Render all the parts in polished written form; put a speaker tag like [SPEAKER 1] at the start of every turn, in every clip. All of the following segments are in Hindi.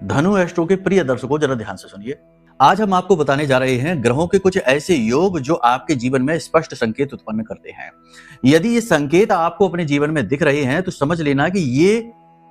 [SPEAKER 1] धनु एस्ट्रो के प्रिय दर्शकों, जरा ध्यान से सुनिए। आज हम आपको बताने जा रहे हैं ग्रहों के कुछ ऐसे योग जो आपके जीवन में स्पष्ट संकेत उत्पन्न करते हैं। यदि ये संकेत आपको अपने जीवन में दिख रहे हैं तो समझ लेना कि ये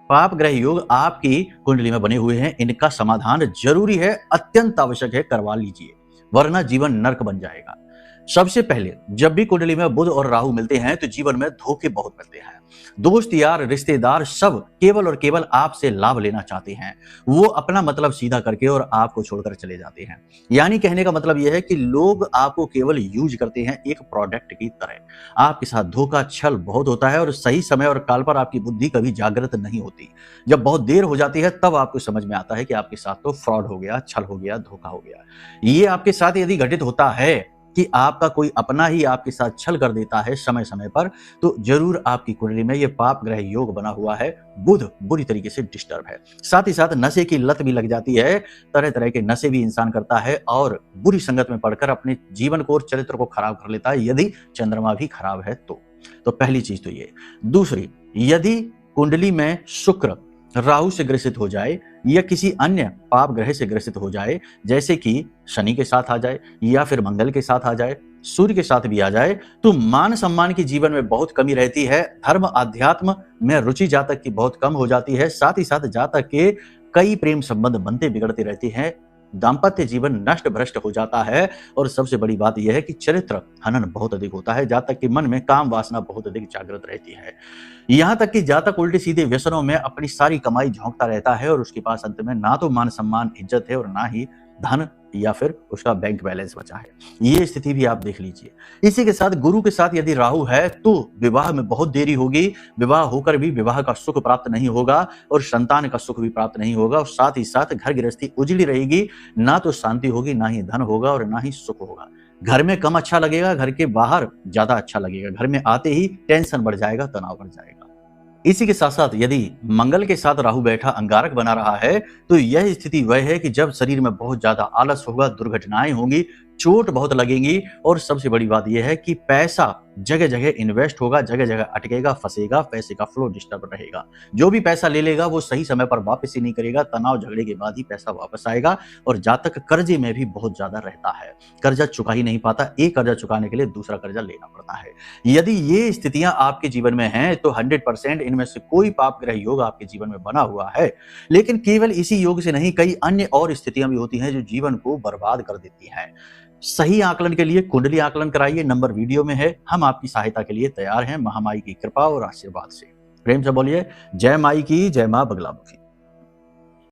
[SPEAKER 1] पाप ग्रह योग आपकी कुंडली में बने हुए हैं। इनका समाधान जरूरी है, अत्यंत आवश्यक है, करवा लीजिए, वरना जीवन नर्क बन जाएगा। सबसे पहले, जब भी कुंडली में बुध और राहु मिलते हैं तो जीवन में धोखे बहुत मिलते हैं। दोस्त यार रिश्तेदार सब केवल और केवल आपसे लाभ लेना चाहते हैं। वो अपना मतलब सीधा करके और आपको छोड़कर चले जाते हैं। यानी कहने का मतलब यह है कि लोग आपको केवल यूज करते हैं एक प्रोडक्ट की तरह। आपके साथ धोखा छल बहुत होता है और सही समय और काल पर आपकी बुद्धि कभी जागृत नहीं होती। जब बहुत देर हो जाती है तब आपको समझ में आता है कि आपके साथ तो फ्रॉड हो गया, छल हो गया, धोखा हो गया। ये आपके साथ यदि घटित होता है कि आपका कोई अपना ही आपके साथ छल कर देता है समय समय पर, तो जरूर आपकी कुंडली में ये पाप ग्रह योग बना हुआ है। बुध बुरी तरीके से डिस्टर्ब है। साथ ही साथ नशे की लत भी लग जाती है। तरह तरह के नशे भी इंसान करता है और बुरी संगत में पड़कर अपने जीवन को और चरित्र को खराब कर लेता है, यदि चंद्रमा भी खराब है तो पहली चीज तो ये। दूसरी, यदि कुंडली में शुक्र राहु से ग्रसित हो जाए या किसी अन्य पाप ग्रह से ग्रसित हो जाए, जैसे कि शनि के साथ आ जाए या फिर मंगल के साथ आ जाए, सूर्य के साथ भी आ जाए, तो मान सम्मान की जीवन में बहुत कमी रहती है। धर्म अध्यात्म में रुचि जातक की बहुत कम हो जाती है। साथ ही साथ जातक के कई प्रेम संबंध बनते बिगड़ते रहते हैं। दाम्पत्य जीवन नष्ट भ्रष्ट हो जाता है और सबसे बड़ी बात यह है कि चरित्र हनन बहुत अधिक होता है। जातक के मन में काम वासना बहुत अधिक जागृत रहती है। यहाँ तक कि जातक उल्टे सीधे व्यसनों में अपनी सारी कमाई झोंकता रहता है और उसके पास अंत में ना तो मान सम्मान इज्जत है और ना ही धन या फिर उसका बैंक बैलेंस बचा है। ये स्थिति भी आप देख लीजिए। इसी के साथ गुरु के साथ यदि राहु है तो विवाह में बहुत देरी होगी। विवाह होकर भी विवाह का सुख प्राप्त नहीं होगा और संतान का सुख भी प्राप्त नहीं होगा। और साथ ही साथ घर गृहस्थी उजड़ी रहेगी, ना तो शांति होगी, ना ही धन होगा और ना ही सुख होगा। घर में कम अच्छा लगेगा, घर के बाहर ज्यादा अच्छा लगेगा। घर में आते ही टेंशन बढ़ जाएगा, तनाव बढ़ जाएगा। इसी के साथ साथ यदि मंगल के साथ राहु बैठा अंगारक बना रहा है तो यह स्थिति वह है कि जब शरीर में बहुत ज्यादा आलस होगा, दुर्घटनाएं होंगी, चोट बहुत लगेंगी और सबसे बड़ी बात यह है कि पैसा जगह जगह इन्वेस्ट होगा, जगह जगह अटकेगा, फंसेगा, पैसे का फ्लो डिस्टर्ब रहेगा। जो भी पैसा ले लेगा वो सही समय पर वापस ही नहीं करेगा। तनाव झगड़े के बाद ही पैसा वापस आएगा। और जातक कर्जे में भी बहुत ज्यादा रहता है, कर्जा चुका ही नहीं पाता। एक कर्जा चुकाने के लिए दूसरा कर्जा लेना पड़ता है। यदि ये स्थितियां आपके जीवन में हैं तो 100% इनमें से कोई पाप ग्रह योग आपके जीवन में बना हुआ है। लेकिन केवल इसी योग से नहीं, कई अन्य और स्थितियां भी होती हैं जो जीवन को बर्बाद कर देती हैं। सही आकलन के लिए कुंडली आकलन कराइए, नंबर वीडियो में है। हम आपकी सहायता के लिए तैयार हैं, महामाई की कृपा और आशीर्वाद से। प्रेम से बोलिए जय माई की, जय मां बगलामुखी।